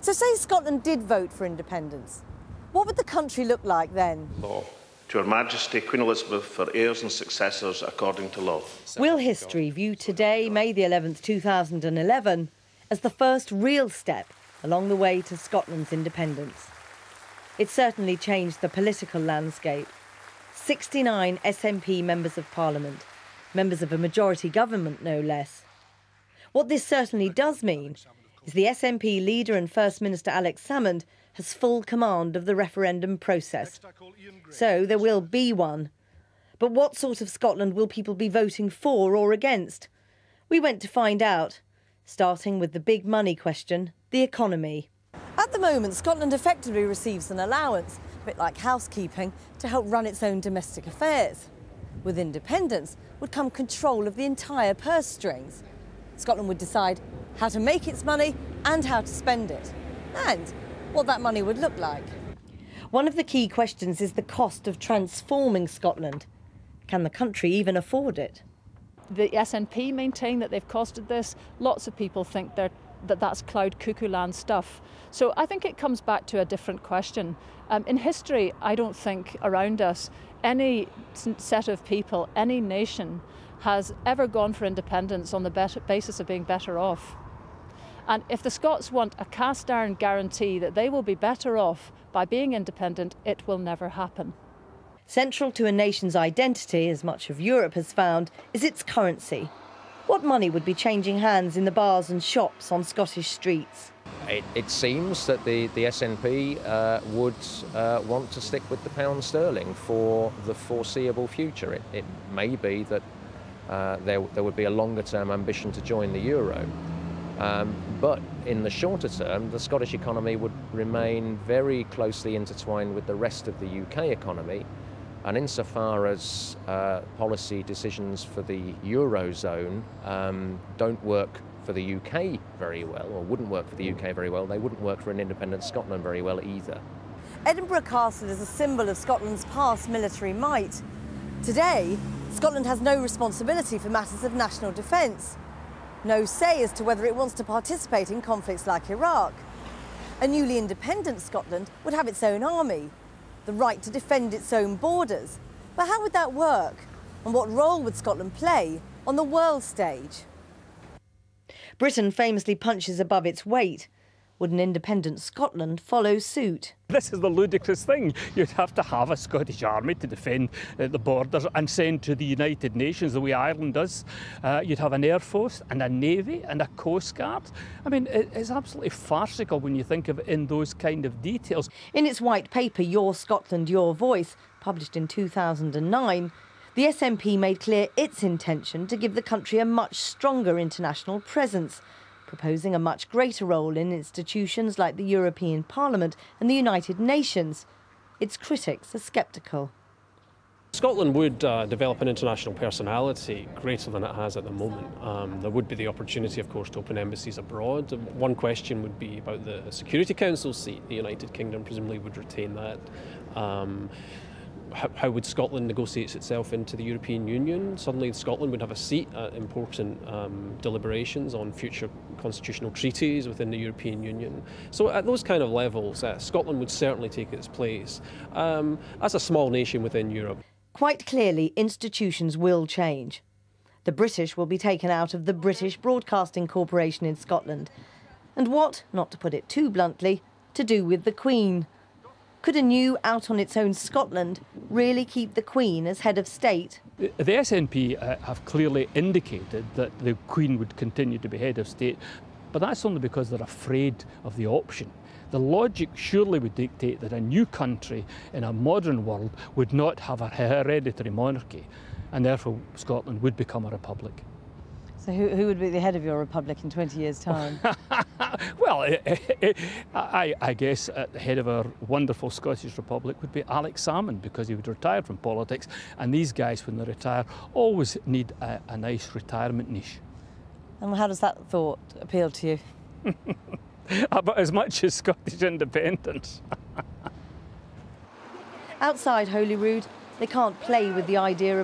So say Scotland did vote for independence. What would the country look like then? Law. To Her Majesty Queen Elizabeth for heirs and successors according to law. Will history view today, May the 11th, 2011, as the first real step along the way to Scotland's independence? It certainly changed the political landscape. 69 SNP members of Parliament, members of a majority government no less. What this certainly does mean is the SNP leader and First Minister Alex Salmond has full command of the referendum process. So there will be one. But what sort of Scotland will people be voting for or against? We went to find out, starting with the big money question, the economy. At the moment, Scotland effectively receives an allowance, a bit like housekeeping, to help run its own domestic affairs. With independence would come control of the entire purse strings. Scotland would decide how to make its money and how to spend it, and what that money would look like. One of the key questions is the cost of transforming Scotland. Can the country even afford it? The SNP maintain that they've costed this. Lots of people think that's cloud cuckoo land stuff. So I think it comes back to a different question. In history, I don't think around us any set of people, any nation has ever gone for independence on the basis of being better off. And if the Scots want a cast iron guarantee that they will be better off by being independent, it will never happen. Central to a nation's identity, as much of Europe has found, is its currency. What money would be changing hands in the bars and shops on Scottish streets? It seems that the SNP would want to stick with the pound sterling for the foreseeable future. It may be that there would be a longer-term ambition to join the euro. But in the shorter term, the Scottish economy would remain very closely intertwined with the rest of the UK economy. And insofar as policy decisions for the Eurozone don't work for the UK very well, or wouldn't work for the UK very well, they wouldn't work for an independent Scotland very well either. Edinburgh Castle is a symbol of Scotland's past military might. Today, Scotland has no responsibility for matters of national defence. No say as to whether it wants to participate in conflicts like Iraq. A newly independent Scotland would have its own army, the right to defend its own borders. But how would that work? And what role would Scotland play on the world stage? Britain famously punches above its weight. Would an independent Scotland follow suit? This is the ludicrous thing. You'd have to have a Scottish army to defend the borders and send to the United Nations the way Ireland does. You'd have an Air Force and a Navy and a Coast Guard. I mean, it's absolutely farcical when you think of it in those kind of details. In its white paper, Your Scotland, Your Voice, published in 2009, the SNP made clear its intention to give the country a much stronger international presence, proposing a much greater role in institutions like the European Parliament and the United Nations. Its critics are sceptical. Scotland would develop an international personality greater than it has at the moment. There would be the opportunity, of course, to open embassies abroad. One question would be about the Security Council seat. The United Kingdom presumably would retain that. How would Scotland negotiate itself into the European Union? Suddenly Scotland would have a seat at important deliberations on future constitutional treaties within the European Union. So at those kind of levels, Scotland would certainly take its place as a small nation within Europe. Quite clearly, institutions will change. The British will be taken out of the British Broadcasting Corporation in Scotland. And what, not to put it too bluntly, to do with the Queen? Could a new, out-on-its-own Scotland really keep the Queen as head of state? The SNP have clearly indicated that the Queen would continue to be head of state, but that's only because they're afraid of the option. The logic surely would dictate that a new country in a modern world would not have a hereditary monarchy, and therefore Scotland would become a republic. So who would be the head of your republic in 20 years' time? Well, I guess the head of our wonderful Scottish Republic would be Alex Salmond, because he would retire from politics, and these guys, when they retire, always need a nice retirement niche. And how does that thought appeal to you? About as much as Scottish independence. Outside Holyrood, they can't play with the idea of